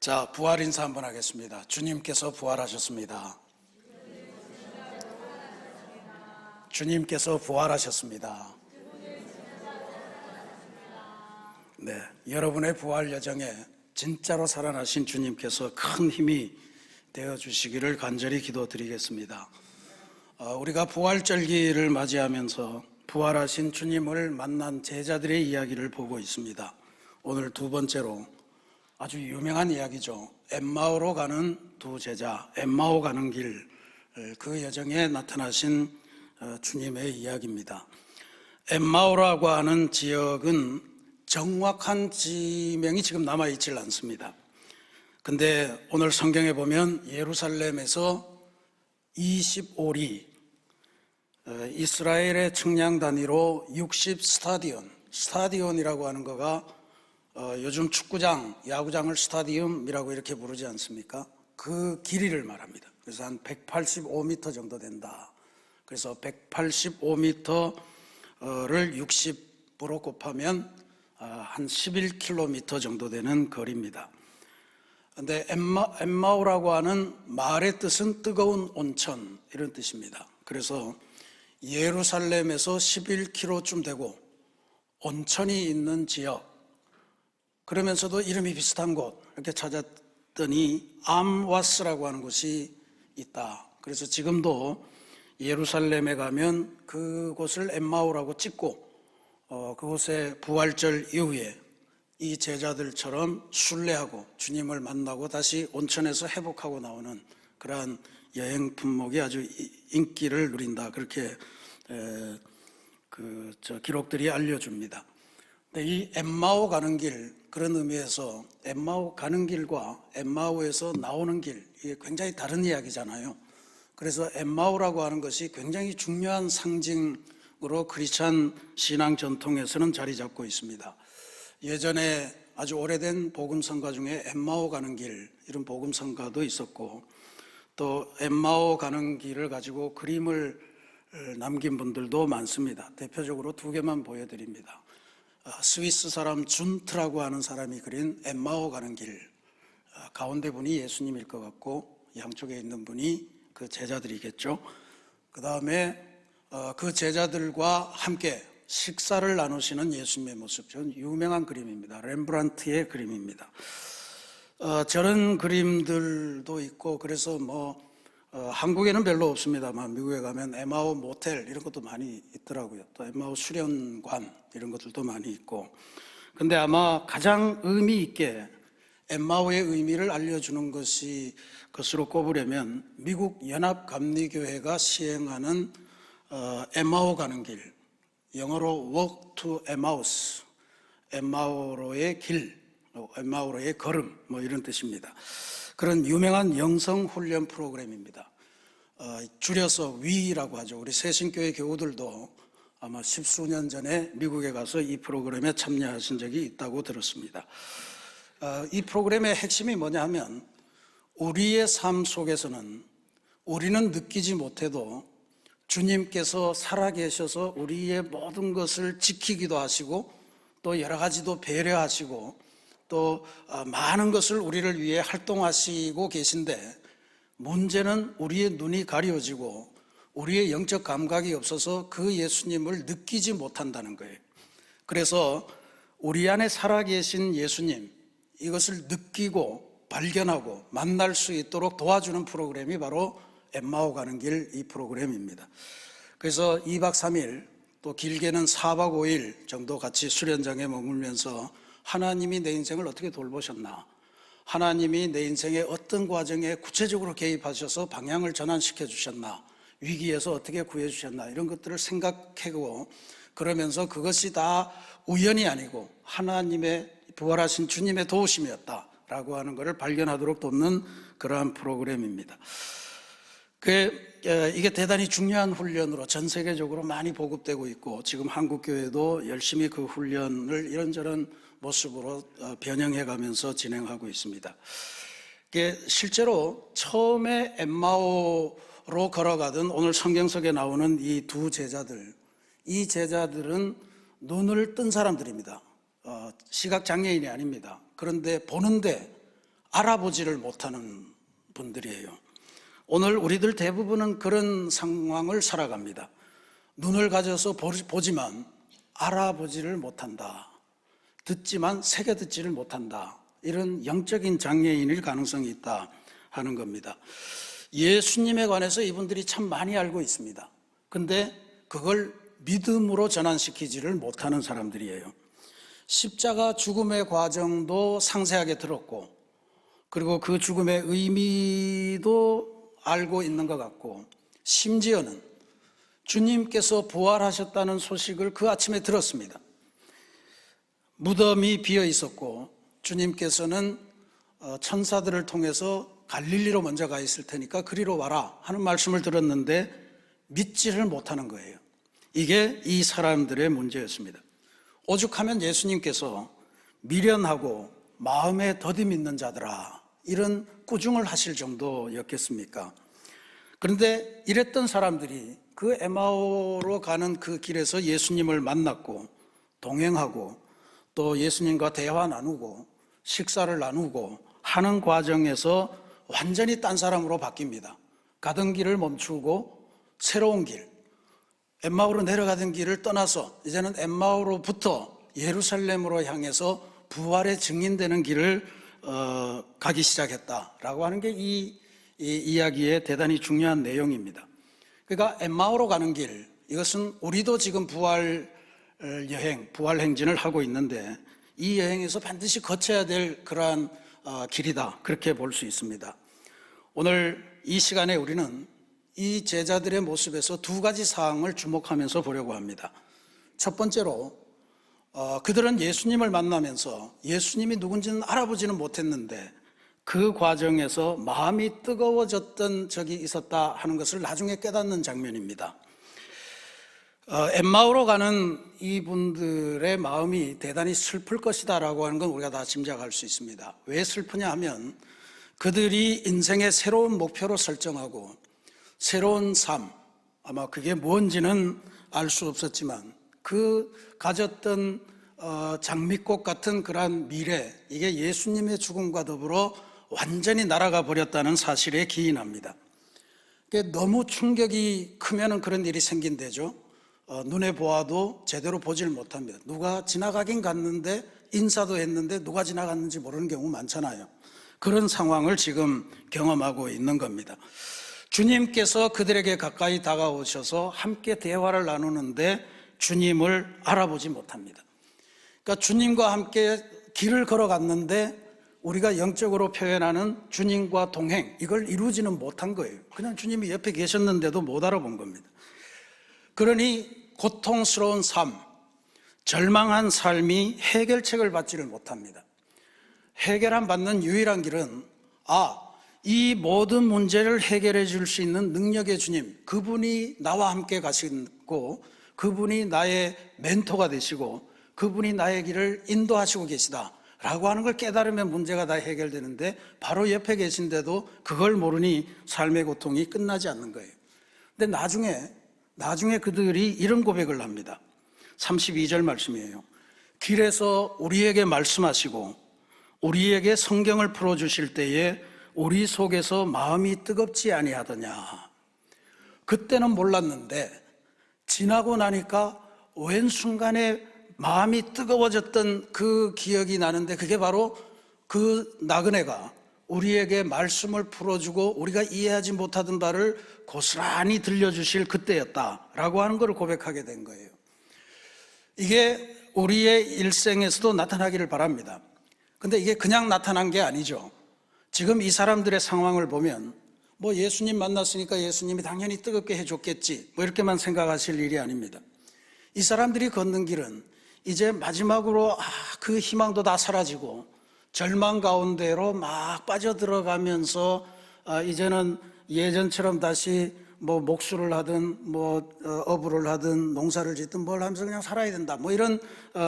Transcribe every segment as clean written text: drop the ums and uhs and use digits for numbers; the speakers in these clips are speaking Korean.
자, 부활 인사 한번 하겠습니다. 주님께서 부활하셨습니다. 주님께서 부활하셨습니다. 네, 여러분의 부활 여정에 진짜로 살아나신 주님께서 큰 힘이 되어 주시기를 간절히 기도드리겠습니다. 우리가 부활절기를 맞이하면서 부활하신 주님을 만난 제자들의 이야기를 보고 있습니다. 오늘 두 번째로 아주 유명한 이야기죠. 엠마오로 가는 두 제자, 엠마오 가는 길, 그 여정에 나타나신 주님의 이야기입니다. 엠마오라고 하는 지역은 정확한 지명이 지금 남아있질 않습니다. 근데 오늘 성경에 보면 예루살렘에서 25리, 이스라엘의 측량 단위로 60 스타디온이라고 하는 거가 요즘 축구장, 야구장을 스타디움이라고 이렇게 부르지 않습니까? 그 길이를 말합니다. 그래서 한 185m 정도 된다. 그래서 185m를 60으로 곱하면 한 11km 정도 되는 거리입니다. 그런데 엠마오라고 하는 말의 뜻은 뜨거운 온천 이런 뜻입니다. 그래서 예루살렘에서 11km쯤 되고 온천이 있는 지역, 그러면서도 이름이 비슷한 곳 이렇게 찾았더니 암와스라고 하는 곳이 있다. 그래서 지금도 예루살렘에 가면 그곳을 엠마오라고 찍고 그곳에 부활절 이후에 이 제자들처럼 순례하고 주님을 만나고 다시 온천에서 회복하고 나오는 그러한 여행 품목이 아주 인기를 누린다. 그렇게 기록들이 알려줍니다. 근데 이 엠마오 가는 길, 그런 의미에서 엠마오 가는 길과 엠마오에서 나오는 길, 이게 굉장히 다른 이야기잖아요. 그래서 엠마오라고 하는 것이 굉장히 중요한 상징으로 크리스찬 신앙 전통에서는 자리 잡고 있습니다. 예전에 아주 오래된 복음성가 중에 엠마오 가는 길, 이런 복음성가도 있었고, 또 엠마오 가는 길을 가지고 그림을 남긴 분들도 많습니다. 대표적으로 두 개만 보여드립니다. 스위스 사람 준트라고 하는 사람이 그린 엠마오 가는 길, 가운데 분이 예수님일 것 같고 양쪽에 있는 분이 그 제자들이겠죠. 그 다음에 그 제자들과 함께 식사를 나누시는 예수님의 모습, 전 유명한 그림입니다. 렘브란트의 그림입니다. 저런 그림들도 있고, 그래서 한국에는 별로 없습니다만 미국에 가면 엠마오 모텔 이런 것도 많이 있더라고요. 또 엠마오 수련관 이런 것들도 많이 있고. 근데 아마 가장 의미 있게 엠마오의 의미를 알려주는 것으로 꼽으려면 미국 연합감리교회가 시행하는 엠마오 가는 길, 영어로 Walk to Emmaus, 엠마오로의 길, 엠마오로의 걸음 이런 뜻입니다. 그런 유명한 영성 훈련 프로그램입니다. 줄여서 위라고 하죠. 우리 새신교회 교우들도 아마 십수년 전에 미국에 가서 이 프로그램에 참여하신 적이 있다고 들었습니다. 이 프로그램의 핵심이 뭐냐 하면 우리의 삶 속에서는 우리는 느끼지 못해도 주님께서 살아계셔서 우리의 모든 것을 지키기도 하시고 또 여러 가지도 배려하시고 또 많은 것을 우리를 위해 활동하시고 계신데, 문제는 우리의 눈이 가려지고 우리의 영적 감각이 없어서 그 예수님을 느끼지 못한다는 거예요. 그래서 우리 안에 살아계신 예수님, 이것을 느끼고 발견하고 만날 수 있도록 도와주는 프로그램이 바로 엠마오 가는 길 이 프로그램입니다. 그래서 2박 3일 또 길게는 4박 5일 정도 같이 수련장에 머물면서 하나님이 내 인생을 어떻게 돌보셨나, 하나님이 내 인생의 어떤 과정에 구체적으로 개입하셔서 방향을 전환시켜 주셨나, 위기에서 어떻게 구해 주셨나, 이런 것들을 생각하고, 그러면서 그것이 다 우연이 아니고 하나님의 부활하신 주님의 도우심이었다라고 하는 것을 발견하도록 돕는 그러한 프로그램입니다. 이게 대단히 중요한 훈련으로 전 세계적으로 많이 보급되고 있고, 지금 한국교회도 열심히 그 훈련을 이런저런 모습으로 변형해 가면서 진행하고 있습니다. 실제로 처음에 엠마오로 걸어가던 오늘 성경석에 나오는 이 두 제자들, 이 제자들은 눈을 뜬 사람들입니다. 시각장애인이 아닙니다. 그런데 보는데 알아보지를 못하는 분들이에요. 오늘 우리들 대부분은 그런 상황을 살아갑니다. 눈을 가져서 보지만 알아보지를 못한다. 듣지만 새겨 듣지를 못한다. 이런 영적인 장애인일 가능성이 있다 하는 겁니다. 예수님에 관해서 이분들이 참 많이 알고 있습니다. 근데 그걸 믿음으로 전환시키지를 못하는 사람들이에요. 십자가 죽음의 과정도 상세하게 들었고, 그리고 그 죽음의 의미도 알고 있는 것 같고, 심지어는 주님께서 부활하셨다는 소식을 그 아침에 들었습니다. 무덤이 비어 있었고 주님께서는 천사들을 통해서 갈릴리로 먼저 가 있을 테니까 그리로 와라 하는 말씀을 들었는데 믿지를 못하는 거예요. 이게 이 사람들의 문제였습니다. 오죽하면 예수님께서 미련하고 마음에 더디 믿는 자들아, 이런 꾸중을 하실 정도였겠습니까? 그런데 이랬던 사람들이 그 에마오로 가는 그 길에서 예수님을 만났고 동행하고 또 예수님과 대화 나누고 식사를 나누고 하는 과정에서 완전히 딴 사람으로 바뀝니다. 가던 길을 멈추고 새로운 길, 엠마오로 내려가던 길을 떠나서 이제는 엠마오로부터 예루살렘으로 향해서 부활의 증인되는 길을 가기 시작했다라고 하는 게 이 이야기의 대단히 중요한 내용입니다. 그러니까 엠마오로 가는 길, 이것은 우리도 지금 부활 여행, 부활 행진을 하고 있는데 이 여행에서 반드시 거쳐야 될 그러한 길이다, 그렇게 볼 수 있습니다. 오늘 이 시간에 우리는 이 제자들의 모습에서 두 가지 사항을 주목하면서 보려고 합니다. 첫 번째로 그들은 예수님을 만나면서 예수님이 누군지는 알아보지는 못했는데 그 과정에서 마음이 뜨거워졌던 적이 있었다 하는 것을 나중에 깨닫는 장면입니다. 엠마오로 가는 이분들의 마음이 대단히 슬플 것이다 라고 하는 건 우리가 다 짐작할 수 있습니다. 왜 슬프냐 하면 그들이 인생의 새로운 목표로 설정하고 새로운 삶, 아마 그게 뭔지는 알 수 없었지만 그 가졌던 장미꽃 같은 그러한 미래, 이게 예수님의 죽음과 더불어 완전히 날아가 버렸다는 사실에 기인합니다. 너무 충격이 크면 그런 일이 생긴대죠. 눈에 보아도 제대로 보질 못합니다. 누가 지나가긴 갔는데 인사도 했는데 누가 지나갔는지 모르는 경우 많잖아요. 그런 상황을 지금 경험하고 있는 겁니다. 주님께서 그들에게 가까이 다가오셔서 함께 대화를 나누는데 주님을 알아보지 못합니다. 그러니까 주님과 함께 길을 걸어갔는데 우리가 영적으로 표현하는 주님과 동행, 이걸 이루지는 못한 거예요. 그냥 주님이 옆에 계셨는데도 못 알아본 겁니다. 그러니 고통스러운 삶, 절망한 삶이 해결책을 받지를 못합니다. 해결안 받는 유일한 길은 이 모든 문제를 해결해 줄 수 있는 능력의 주님, 그분이 나와 함께 가시고 그분이 나의 멘토가 되시고 그분이 나의 길을 인도하시고 계시다 라고 하는 걸 깨달으면 문제가 다 해결되는데 바로 옆에 계신데도 그걸 모르니 삶의 고통이 끝나지 않는 거예요. 근데 나중에 그들이 이런 고백을 합니다. 32절 말씀이에요. 길에서 우리에게 말씀하시고 우리에게 성경을 풀어주실 때에 우리 속에서 마음이 뜨겁지 아니하더냐. 그때는 몰랐는데 지나고 나니까 웬 순간에 마음이 뜨거워졌던 그 기억이 나는데 그게 바로 그 나그네가 우리에게 말씀을 풀어주고 우리가 이해하지 못하던 바를 고스란히 들려주실 그때였다라고 하는 걸 고백하게 된 거예요. 이게 우리의 일생에서도 나타나기를 바랍니다. 근데 이게 그냥 나타난 게 아니죠. 지금 이 사람들의 상황을 보면 예수님 만났으니까 예수님이 당연히 뜨겁게 해줬겠지 이렇게만 생각하실 일이 아닙니다. 이 사람들이 걷는 길은 이제 마지막으로 그 희망도 다 사라지고 절망 가운데로 막 빠져들어가면서 이제는 예전처럼 다시 목수를 하든 어부를 하든 농사를 짓든 뭘 하면서 그냥 살아야 된다 이런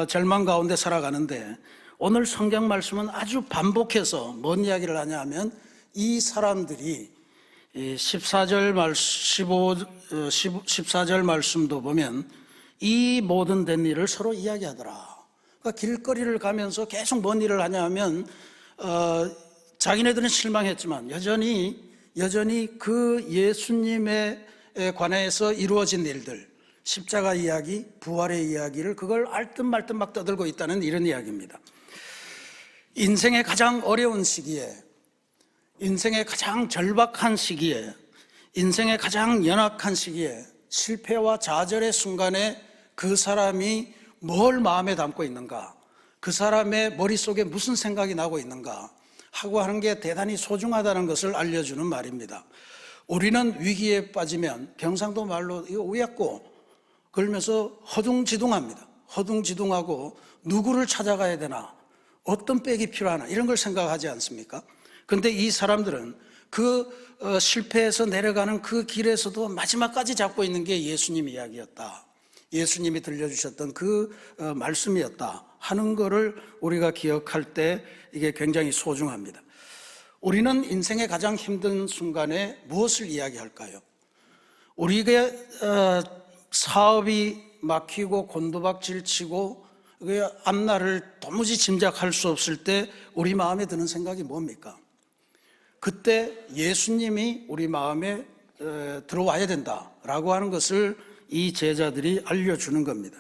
절망 가운데 살아가는데 오늘 성경 말씀은 아주 반복해서 뭔 이야기를 하냐 하면 이 사람들이 14절 말씀도 보면 이 모든 된 일을 서로 이야기하더라. 그러니까 길거리를 가면서 계속 뭔 일을 하냐 하면 자기네들은 실망했지만 여전히 그 예수님에 관해서 이루어진 일들, 십자가 이야기, 부활의 이야기를 그걸 알듯 말듯 막 떠들고 있다는 이런 이야기입니다. 인생의 가장 어려운 시기에, 인생의 가장 절박한 시기에, 인생의 가장 연약한 시기에, 실패와 좌절의 순간에 그 사람이 뭘 마음에 담고 있는가, 그 사람의 머릿속에 무슨 생각이 나고 있는가 하고 하는 게 대단히 소중하다는 것을 알려주는 말입니다. 우리는 위기에 빠지면 경상도 말로 이거 우약고 그러면서 허둥지둥합니다. 허둥지둥하고 누구를 찾아가야 되나, 어떤 백이 필요하나 이런 걸 생각하지 않습니까? 그런데 이 사람들은 그 실패해서 내려가는 그 길에서도 마지막까지 잡고 있는 게 예수님 이야기였다, 예수님이 들려주셨던 그 말씀이었다 하는 것을 우리가 기억할 때 이게 굉장히 소중합니다. 우리는 인생의 가장 힘든 순간에 무엇을 이야기할까요? 우리가 사업이 막히고 곤두박질 치고 앞날을 도무지 짐작할 수 없을 때 우리 마음에 드는 생각이 뭡니까? 그때 예수님이 우리 마음에 들어와야 된다라고 하는 것을 이 제자들이 알려주는 겁니다.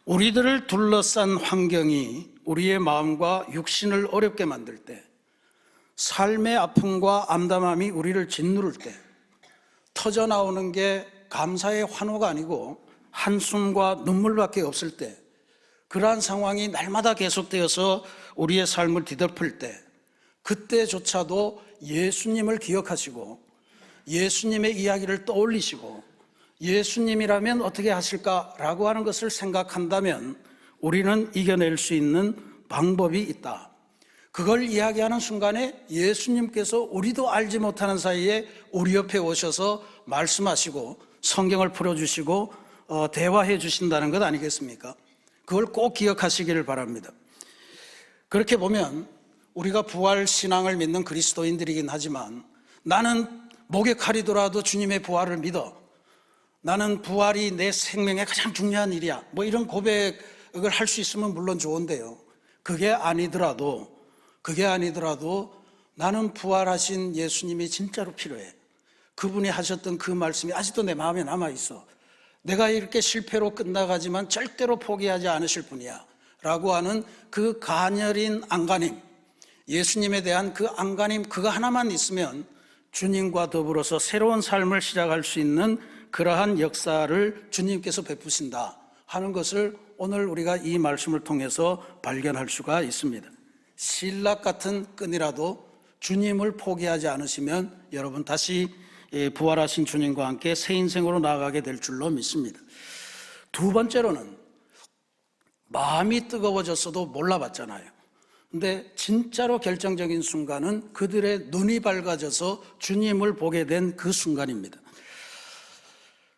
우리들을 둘러싼 환경이 우리의 마음과 육신을 어렵게 만들 때, 삶의 아픔과 암담함이 우리를 짓누를 때, 터져나오는 게 감사의 환호가 아니고 한숨과 눈물밖에 없을 때, 그러한 상황이 날마다 계속되어서 우리의 삶을 뒤덮을 때, 그때조차도 예수님을 기억하시고 예수님의 이야기를 떠올리시고 예수님이라면 어떻게 하실까라고 하는 것을 생각한다면 우리는 이겨낼 수 있는 방법이 있다. 그걸 이야기하는 순간에 예수님께서 우리도 알지 못하는 사이에 우리 옆에 오셔서 말씀하시고 성경을 풀어주시고 대화해 주신다는 것 아니겠습니까? 그걸 꼭 기억하시기를 바랍니다. 그렇게 보면 우리가 부활 신앙을 믿는 그리스도인들이긴 하지만 나는 목에 칼이 돌아도 주님의 부활을 믿어, 나는 부활이 내 생명의 가장 중요한 일이야, 뭐 이런 고백을 할 수 있으면 물론 좋은데요, 그게 아니더라도 나는 부활하신 예수님이 진짜로 필요해. 그분이 하셨던 그 말씀이 아직도 내 마음에 남아있어. 내가 이렇게 실패로 끝나가지만 절대로 포기하지 않으실 분이야 라고 하는 그 가녀린 안간힘, 예수님에 대한 그 안간힘, 그거 하나만 있으면 주님과 더불어서 새로운 삶을 시작할 수 있는 그러한 역사를 주님께서 베푸신다 하는 것을 오늘 우리가 이 말씀을 통해서 발견할 수가 있습니다. 신락 같은 끈이라도 주님을 포기하지 않으시면 여러분 다시 부활하신 주님과 함께 새 인생으로 나아가게 될 줄로 믿습니다. 두 번째로는 마음이 뜨거워졌어도 몰라봤잖아요. 근데 진짜로 결정적인 순간은 그들의 눈이 밝아져서 주님을 보게 된 그 순간입니다.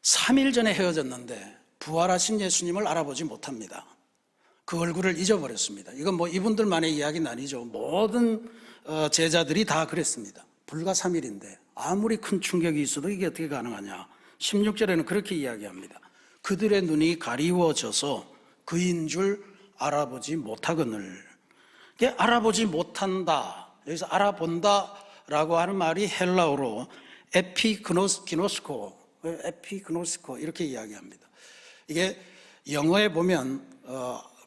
3일 전에 헤어졌는데 부활하신 예수님을 알아보지 못합니다. 그 얼굴을 잊어버렸습니다. 이건 뭐 이분들만의 이야기는 아니죠. 모든 제자들이 다 그랬습니다. 불과 3일인데 아무리 큰 충격이 있어도 이게 어떻게 가능하냐. 16절에는 그렇게 이야기합니다. 그들의 눈이 가리워져서 그인 줄 알아보지 못하거늘. 이게 알아보지 못한다, 여기서 알아본다 라고 하는 말이 헬라어로 에피그노스코 이렇게 이야기합니다. 이게 영어에 보면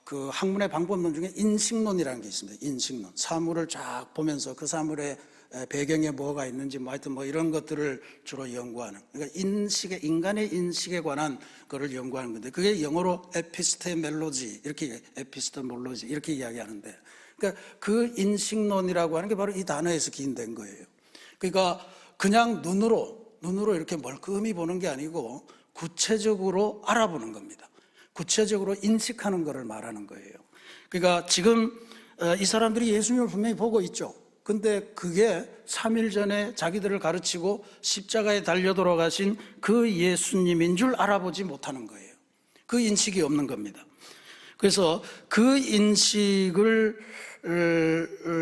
그 학문의 방법론 중에 인식론이라는 게 있습니다. 인식론, 사물을 쫙 보면서 그 사물의 배경에 뭐가 있는지 뭐 하여튼 뭐 이런 것들을 주로 연구하는, 그러니까 인간의 인식에 관한 거를 연구하는 건데, 그게 영어로 에피스테몰로지 이렇게 이야기하는데, 그러니까 그 인식론이라고 하는 게 바로 이 단어에서 기인된 거예요. 그러니까 그냥 눈으로 이렇게 멀끔히 보는 게 아니고 구체적으로 알아보는 겁니다. 구체적으로 인식하는 것을 말하는 거예요. 그러니까 지금 이 사람들이 예수님을 분명히 보고 있죠. 근데 그게 3일 전에 자기들을 가르치고 십자가에 달려 돌아가신 그 예수님인 줄 알아보지 못하는 거예요. 그 인식이 없는 겁니다. 그래서 그 인식을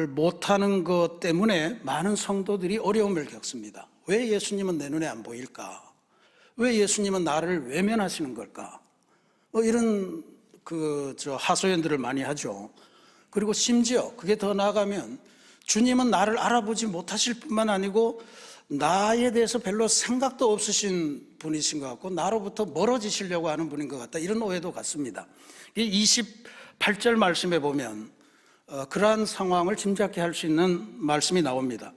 못하는 것 때문에 많은 성도들이 어려움을 겪습니다. 왜 예수님은 내 눈에 안 보일까? 왜 예수님은 나를 외면하시는 걸까? 이런 하소연들을 많이 하죠. 그리고 심지어 그게 더 나아가면 주님은 나를 알아보지 못하실 뿐만 아니고 나에 대해서 별로 생각도 없으신 분이신 것 같고 나로부터 멀어지시려고 하는 분인 것 같다, 이런 오해도 같습니다. 28절 말씀에 보면 그러한 상황을 짐작케 할 수 있는 말씀이 나옵니다.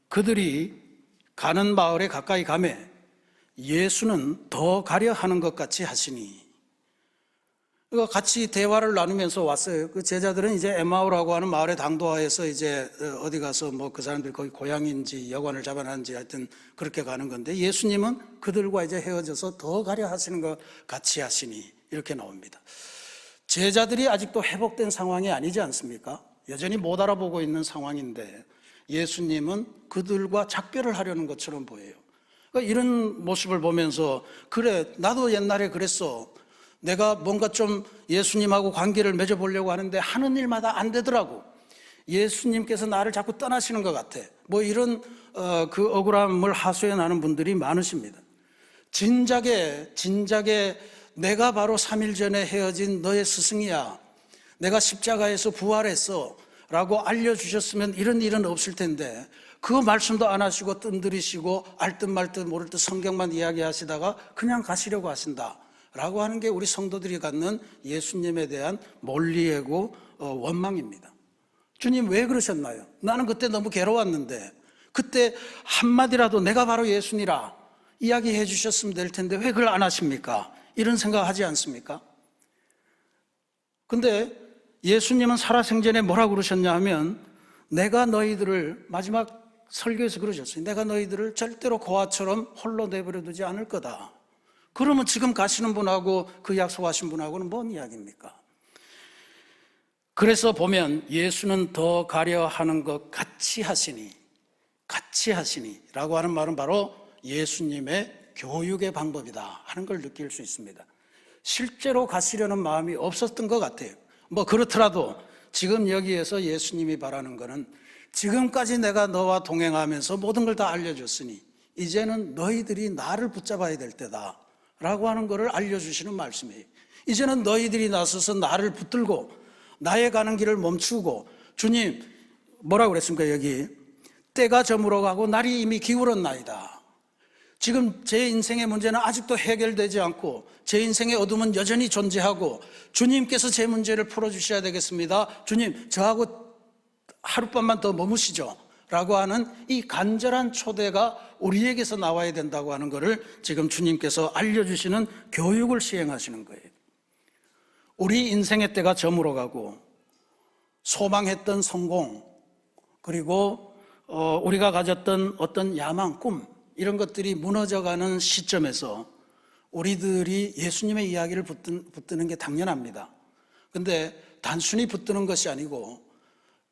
그들이 가는 마을에 가까이 가매 예수는 더 가려 하는 것 같이 하시니, 같이 대화를 나누면서 왔어요. 그 제자들은 이제 에마우라고 하는 마을의 당도하에서 이제 어디 가서 뭐 그 사람들이 거기 고향인지 여관을 잡아놨는지 하여튼 그렇게 가는 건데, 예수님은 그들과 이제 헤어져서 더 가려 하시는 것 같이 하시니, 이렇게 나옵니다. 제자들이 아직도 회복된 상황이 아니지 않습니까? 여전히 못 알아보고 있는 상황인데 예수님은 그들과 작별을 하려는 것처럼 보여요. 그러니까 이런 모습을 보면서, 그래, 나도 옛날에 그랬어. 내가 뭔가 좀 예수님하고 관계를 맺어보려고 하는데 하는 일마다 안 되더라고. 예수님께서 나를 자꾸 떠나시는 것 같아. 뭐 이런 그 억울함을 하소연 하는 분들이 많으십니다. 진작에 내가 바로 3일 전에 헤어진 너의 스승이야, 내가 십자가에서 부활했어 라고 알려주셨으면 이런 일은 없을 텐데, 그 말씀도 안 하시고 뜸들이시고 알듯 말듯 모를 듯 성경만 이야기하시다가 그냥 가시려고 하신다 라고 하는 게 우리 성도들이 갖는 예수님에 대한 몰리애고 원망입니다. 주님 왜 그러셨나요? 나는 그때 너무 괴로웠는데 그때 한마디라도 내가 바로 예수니라 이야기해 주셨으면 될 텐데 왜 그걸 안 하십니까? 이런 생각하지 않습니까? 근데 예수님은 살아생전에 뭐라고 그러셨냐 하면, 내가 너희들을, 마지막 설교에서 그러셨어요. 내가 너희들을 절대로 고아처럼 홀로 내버려 두지 않을 거다. 그러면 지금 가시는 분하고 그 약속하신 분하고는 뭔 이야기입니까? 그래서 보면 예수는 더 가려 하는 것 같이 하시니 라고 하는 말은 바로 예수님의 교육의 방법이다 하는 걸 느낄 수 있습니다. 실제로 가시려는 마음이 없었던 것 같아요. 뭐 그렇더라도 지금 여기에서 예수님이 바라는 것은, 지금까지 내가 너와 동행하면서 모든 걸 다 알려줬으니 이제는 너희들이 나를 붙잡아야 될 때다 라고 하는 것을 알려주시는 말씀이에요. 이제는 너희들이 나서서 나를 붙들고 나의 가는 길을 멈추고, 주님 뭐라고 그랬습니까? 여기 때가 저물어 가고 날이 이미 기울었나이다. 지금 제 인생의 문제는 아직도 해결되지 않고 제 인생의 어둠은 여전히 존재하고 주님께서 제 문제를 풀어주셔야 되겠습니다. 주님 저하고 하룻밤만 더 머무시죠 라고 하는 이 간절한 초대가 우리에게서 나와야 된다고 하는 것을 지금 주님께서 알려주시는 교육을 시행하시는 거예요. 우리 인생의 때가 저물어가고 소망했던 성공, 그리고 우리가 가졌던 어떤 야망, 꿈, 이런 것들이 무너져가는 시점에서 우리들이 예수님의 이야기를 붙드는 게 당연합니다. 근데 단순히 붙드는 것이 아니고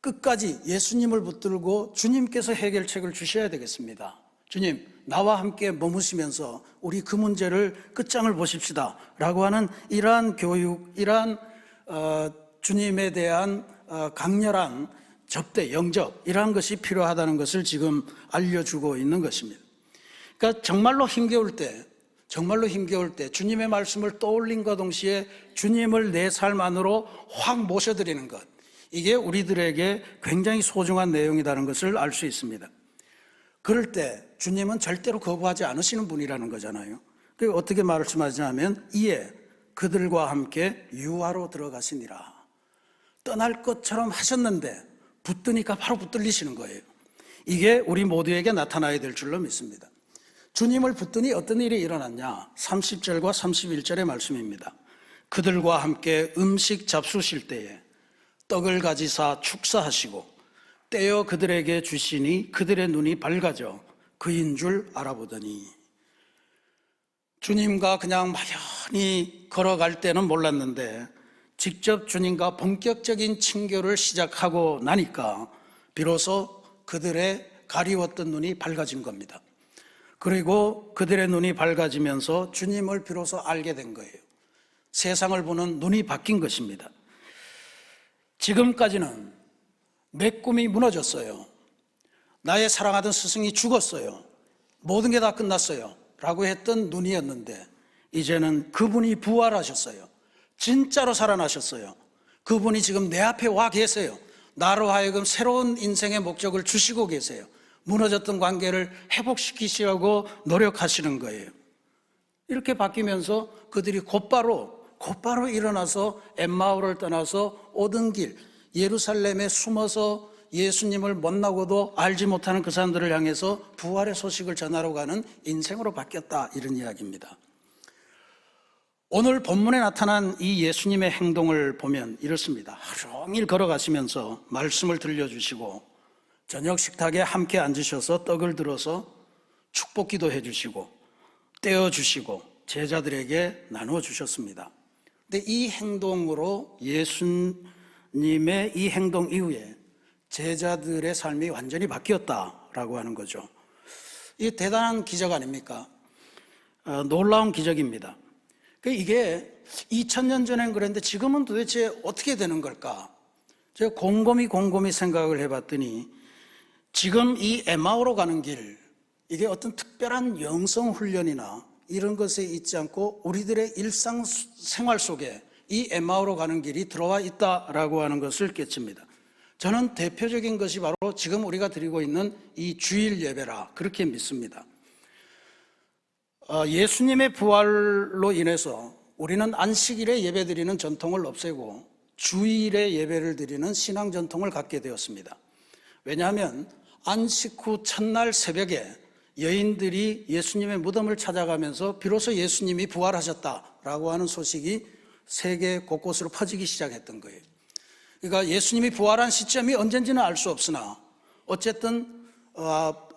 끝까지 예수님을 붙들고 주님께서 해결책을 주셔야 되겠습니다. 주님, 나와 함께 머무시면서 우리 그 문제를 끝장을 보십시다 라고 하는 이러한 교육, 이러한 주님에 대한 강렬한 접대, 영접, 이러한 것이 필요하다는 것을 지금 알려주고 있는 것입니다. 그러니까 정말로 힘겨울 때 주님의 말씀을 떠올림과 동시에 주님을 내 삶 안으로 확 모셔드리는 것, 이게 우리들에게 굉장히 소중한 내용이라는 것을 알 수 있습니다. 그럴 때 주님은 절대로 거부하지 않으시는 분이라는 거잖아요. 그리고 어떻게 말씀하시냐면, 이에 그들과 함께 유하로 들어가시니라. 떠날 것처럼 하셨는데 붙드니까 바로 붙들리시는 거예요. 이게 우리 모두에게 나타나야 될 줄로 믿습니다. 주님을 붙드니 어떤 일이 일어났냐? 30절과 31절의 말씀입니다. 그들과 함께 음식 잡수실 때에 떡을 가지사 축사하시고 떼어 그들에게 주시니 그들의 눈이 밝아져 그인 줄 알아보더니. 주님과 그냥 막연히 걸어갈 때는 몰랐는데 직접 주님과 본격적인 친교를 시작하고 나니까 비로소 그들의 가리웠던 눈이 밝아진 겁니다. 그리고 그들의 눈이 밝아지면서 주님을 비로소 알게 된 거예요. 세상을 보는 눈이 바뀐 것입니다. 지금까지는 내 꿈이 무너졌어요. 나의 사랑하던 스승이 죽었어요. 모든 게 다 끝났어요 라고 했던 눈이었는데, 이제는 그분이 부활하셨어요. 진짜로 살아나셨어요. 그분이 지금 내 앞에 와 계세요. 나로 하여금 새로운 인생의 목적을 주시고 계세요. 무너졌던 관계를 회복시키시려고 노력하시는 거예요. 이렇게 바뀌면서 그들이 곧바로 일어나서 엠마오를 떠나서 오던 길, 예루살렘에 숨어서 예수님을 만나고도 알지 못하는 그 사람들을 향해서 부활의 소식을 전하러 가는 인생으로 바뀌었다, 이런 이야기입니다. 오늘 본문에 나타난 이 예수님의 행동을 보면 이렇습니다. 하루 종일 걸어가시면서 말씀을 들려주시고 저녁 식탁에 함께 앉으셔서 떡을 들어서 축복기도 해주시고 떼어주시고 제자들에게 나누어 주셨습니다. 근데 이 행동으로, 예수님의 이 행동 이후에 제자들의 삶이 완전히 바뀌었다라고 하는 거죠. 이 대단한 기적 아닙니까? 놀라운 기적입니다. 이게 2000년 전엔 그랬는데 지금은 도대체 어떻게 되는 걸까? 제가 곰곰이 생각을 해봤더니 지금 이 에마오로 가는 길, 이게 어떤 특별한 영성 훈련이나 이런 것에 있지 않고 우리들의 일상생활 속에 이 에마오로 가는 길이 들어와 있다라고 하는 것을 깨칩니다. 저는 대표적인 것이 바로 지금 우리가 드리고 있는 이 주일 예배라, 그렇게 믿습니다. 예수님의 부활로 인해서 우리는 안식일에 예배 드리는 전통을 없애고 주일에 예배를 드리는 신앙 전통을 갖게 되었습니다. 왜냐하면 안식 후 첫날 새벽에 여인들이 예수님의 무덤을 찾아가면서 비로소 예수님이 부활하셨다라고 하는 소식이 세계 곳곳으로 퍼지기 시작했던 거예요. 그러니까 예수님이 부활한 시점이 언젠지는 알 수 없으나 어쨌든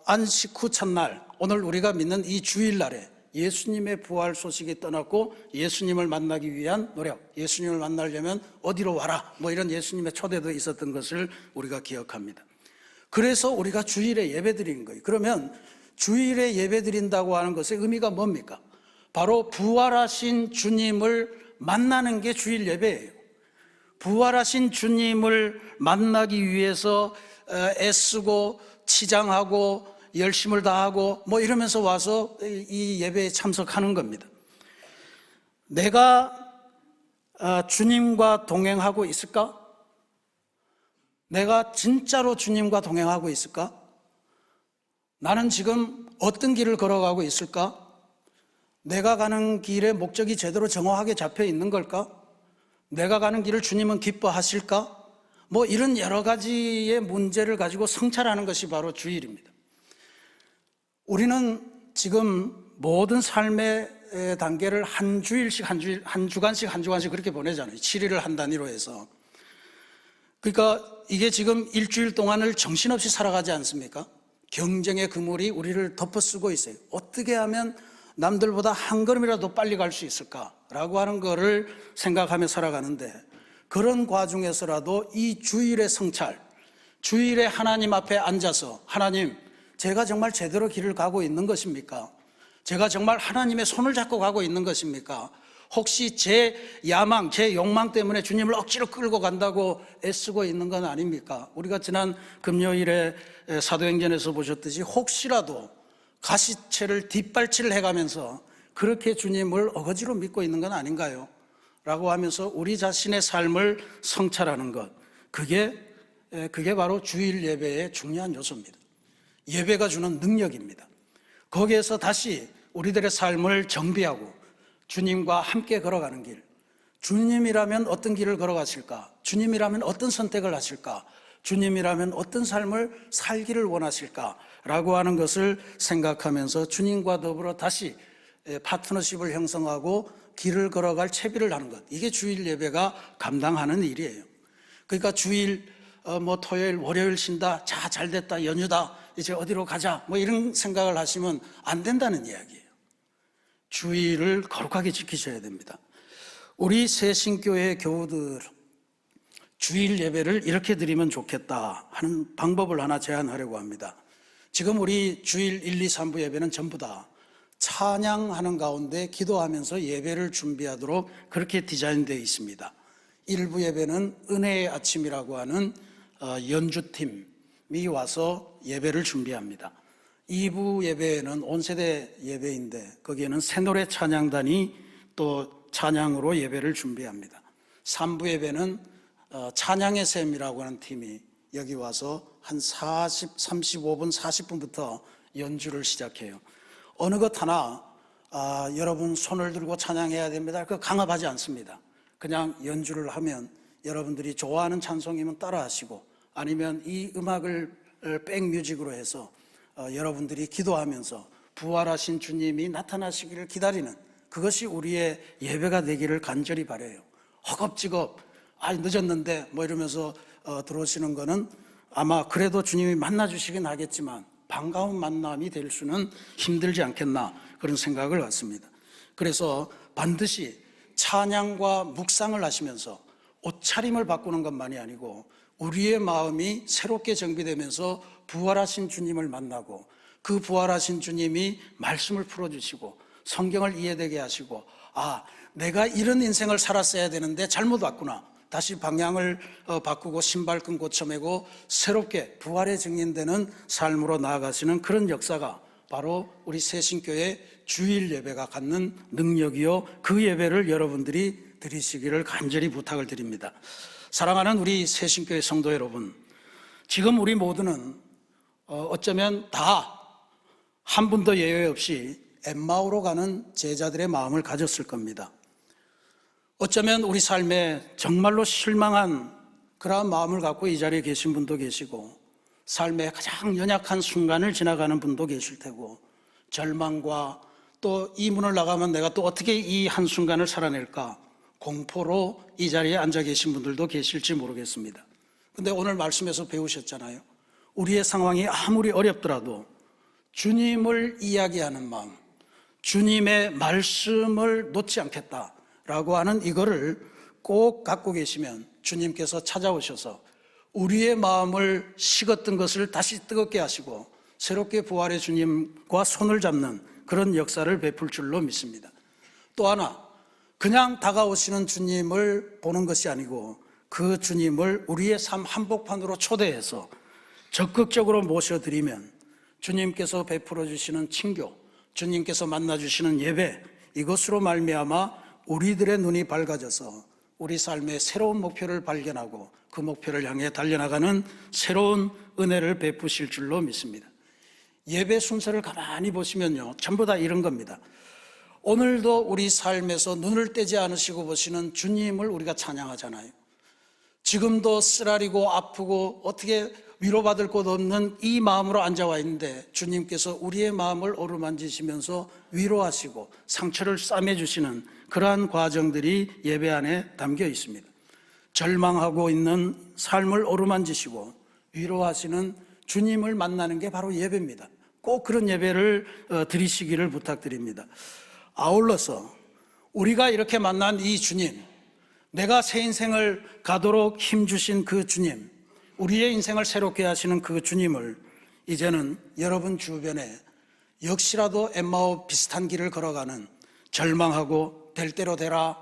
안식 후 첫날, 오늘 우리가 믿는 이 주일날에 예수님의 부활 소식이 떠났고 예수님을 만나기 위한 노력, 예수님을 만나려면 어디로 와라, 뭐 이런 예수님의 초대도 있었던 것을 우리가 기억합니다. 그래서 우리가 주일에 예배 드리는 거예요. 그러면 주일에 예배 드린다고 하는 것의 의미가 뭡니까? 바로 부활하신 주님을 만나는 게 주일 예배예요. 부활하신 주님을 만나기 위해서 애쓰고 치장하고 열심을 다하고 뭐 이러면서 와서 이 예배에 참석하는 겁니다. 내가 주님과 동행하고 있을까? 내가 진짜로 주님과 동행하고 있을까? 나는 지금 어떤 길을 걸어가고 있을까? 내가 가는 길의 목적이 제대로 정확하게 잡혀 있는 걸까? 내가 가는 길을 주님은 기뻐하실까? 뭐 이런 여러 가지의 문제를 가지고 성찰하는 것이 바로 주일입니다. 우리는 지금 모든 삶의 단계를 한 주일씩, 한 주간씩 그렇게 보내잖아요. 7일을 한 단위로 해서. 그러니까 이게 지금 일주일 동안을 정신없이 살아가지 않습니까? 경쟁의 그물이 우리를 덮어쓰고 있어요. 어떻게 하면 남들보다 한 걸음이라도 빨리 갈 수 있을까라고 하는 거를 생각하며 살아가는데, 그런 과정에서라도 이 주일의 성찰, 주일에 하나님 앞에 앉아서 하나님, 제가 정말 제대로 길을 가고 있는 것입니까? 제가 정말 하나님의 손을 잡고 가고 있는 것입니까? 혹시 제 야망, 제 욕망 때문에 주님을 억지로 끌고 간다고 애쓰고 있는 건 아닙니까? 우리가 지난 금요일에 사도행전에서 보셨듯이 혹시라도 가시채를 뒷발치를 해가면서 그렇게 주님을 어거지로 믿고 있는 건 아닌가요? 라고 하면서 우리 자신의 삶을 성찰하는 것, 그게 바로 주일 예배의 중요한 요소입니다. 예배가 주는 능력입니다. 거기에서 다시 우리들의 삶을 정비하고 주님과 함께 걸어가는 길, 주님이라면 어떤 길을 걸어가실까? 주님이라면 어떤 선택을 하실까? 주님이라면 어떤 삶을 살기를 원하실까? 라고 하는 것을 생각하면서 주님과 더불어 다시 파트너십을 형성하고 길을 걸어갈 채비를 하는 것, 이게 주일 예배가 감당하는 일이에요. 그러니까 주일 토요일 월요일 쉰다, 자 잘됐다, 연휴다, 이제 어디로 가자, 뭐 이런 생각을 하시면 안 된다는 이야기예요. 주일을 거룩하게 지키셔야 됩니다. 우리 새신교회 교우들 주일 예배를 이렇게 드리면 좋겠다 하는 방법을 하나 제안하려고 합니다. 지금 우리 주일 1, 2, 3부 예배는 전부 다 찬양하는 가운데 기도하면서 예배를 준비하도록 그렇게 디자인되어 있습니다. 1부 예배는 은혜의 아침이라고 하는 연주팀이 와서 예배를 준비합니다. 2부 예배는 온세대 예배인데 거기에는 새노래 찬양단이 또 찬양으로 예배를 준비합니다. 3부 예배는 찬양의 샘이라고 하는 팀이 여기 와서 한 35분, 40분부터 연주를 시작해요. 어느 것 하나 여러분 손을 들고 찬양해야 됩니다. 그거 강압하지 않습니다. 그냥 연주를 하면 여러분들이 좋아하는 찬송이면 따라하시고, 아니면 이 음악을 백뮤직으로 해서 여러분들이 기도하면서 부활하신 주님이 나타나시기를 기다리는, 그것이 우리의 예배가 되기를 간절히 바라요. 허겁지겁 늦었는데 뭐 이러면서 들어오시는 거는 아마 그래도 주님이 만나주시긴 하겠지만 반가운 만남이 될 수는 힘들지 않겠나, 그런 생각을 갖습니다. 그래서 반드시 찬양과 묵상을 하시면서 옷차림을 바꾸는 것만이 아니고 우리의 마음이 새롭게 정비되면서 부활하신 주님을 만나고, 그 부활하신 주님이 말씀을 풀어주시고 성경을 이해되게 하시고, 내가 이런 인생을 살았어야 되는데 잘못 왔구나, 다시 방향을 바꾸고 신발끈 고쳐매고 새롭게 부활의 증인되는 삶으로 나아가시는 그런 역사가 바로 우리 새신교회 주일 예배가 갖는 능력이요, 그 예배를 여러분들이 드리시기를 간절히 부탁을 드립니다. 사랑하는 우리 새신교회 성도 여러분, 지금 우리 모두는 어쩌면 다 한 분도 예외 없이 엠마오로 가는 제자들의 마음을 가졌을 겁니다. 어쩌면 우리 삶에 정말로 실망한 그러한 마음을 갖고 이 자리에 계신 분도 계시고, 삶의 가장 연약한 순간을 지나가는 분도 계실 테고, 절망과 또 이 문을 나가면 내가 또 어떻게 이 한순간을 살아낼까 공포로 이 자리에 앉아 계신 분들도 계실지 모르겠습니다. 근데 오늘 말씀에서 배우셨잖아요. 우리의 상황이 아무리 어렵더라도 주님을 이야기하는 마음, 주님의 말씀을 놓지 않겠다라고 하는 이거를 꼭 갖고 계시면 주님께서 찾아오셔서 우리의 마음을 식었던 것을 다시 뜨겁게 하시고 새롭게 부활의 주님과 손을 잡는 그런 역사를 베풀 줄로 믿습니다. 또 하나, 그냥 다가오시는 주님을 보는 것이 아니고 그 주님을 우리의 삶 한복판으로 초대해서 적극적으로 모셔드리면 주님께서 베풀어 주시는 친교, 주님께서 만나주시는 예배, 이것으로 말미암아 우리들의 눈이 밝아져서 우리 삶의 새로운 목표를 발견하고 그 목표를 향해 달려나가는 새로운 은혜를 베푸실 줄로 믿습니다. 예배 순서를 가만히 보시면요, 전부 다 이런 겁니다. 오늘도 우리 삶에서 눈을 떼지 않으시고 보시는 주님을 우리가 찬양하잖아요. 지금도 쓰라리고 아프고 어떻게 위로받을 곳 없는 이 마음으로 앉아와 있는데 주님께서 우리의 마음을 어루만지시면서 위로하시고 상처를 싸매주시는 그러한 과정들이 예배 안에 담겨 있습니다. 절망하고 있는 삶을 어루만지시고 위로하시는 주님을 만나는 게 바로 예배입니다. 꼭 그런 예배를 드리시기를 부탁드립니다. 아울러서 우리가 이렇게 만난 이 주님, 내가 새 인생을 가도록 힘주신 그 주님, 우리의 인생을 새롭게 하시는 그 주님을 이제는 여러분 주변에 역시라도 엠마오 비슷한 길을 걸어가는, 절망하고 될 대로 되라,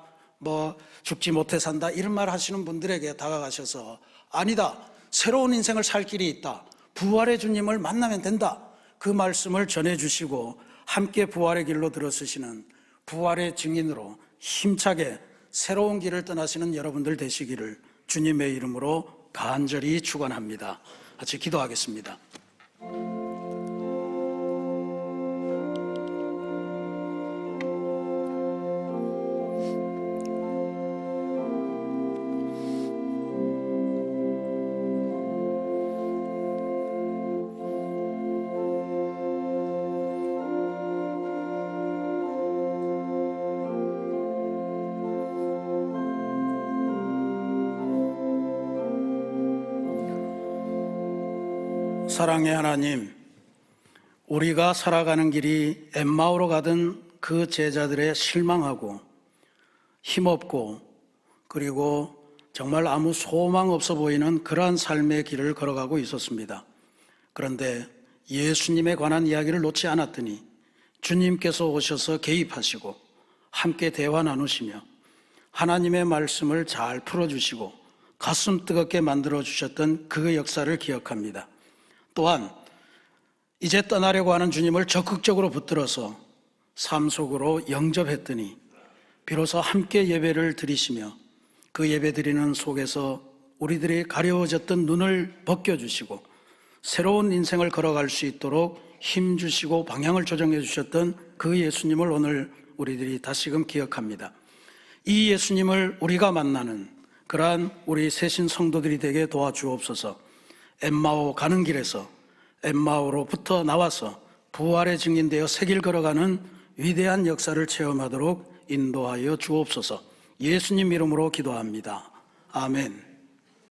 죽지 못해 산다 이런 말 하시는 분들에게 다가가셔서 아니다, 새로운 인생을 살 길이 있다, 부활의 주님을 만나면 된다, 그 말씀을 전해주시고 함께 부활의 길로 들어서시는 부활의 증인으로 힘차게 새로운 길을 떠나시는 여러분들 되시기를 주님의 이름으로 간절히 축원합니다. 같이 기도하겠습니다. 사랑의 하나님, 우리가 살아가는 길이 엠마오로 가던 그 제자들의 실망하고 힘없고 그리고 정말 아무 소망 없어 보이는 그러한 삶의 길을 걸어가고 있었습니다. 그런데 예수님에 관한 이야기를 놓지 않았더니 주님께서 오셔서 개입하시고 함께 대화 나누시며 하나님의 말씀을 잘 풀어주시고 가슴 뜨겁게 만들어주셨던 그 역사를 기억합니다. 또한 이제 떠나려고 하는 주님을 적극적으로 붙들어서 삶 속으로 영접했더니 비로소 함께 예배를 드리시며 그 예배 드리는 속에서 우리들이 가려워졌던 눈을 벗겨주시고 새로운 인생을 걸어갈 수 있도록 힘 주시고 방향을 조정해 주셨던 그 예수님을 오늘 우리들이 다시금 기억합니다. 이 예수님을 우리가 만나는 그러한 우리 새신 성도들이 되게 도와주옵소서. 엠마오 가는 길에서 엠마오로부터 나와서 부활의 증인되어 새 길 걸어가는 위대한 역사를 체험하도록 인도하여 주옵소서. 예수님 이름으로 기도합니다. 아멘.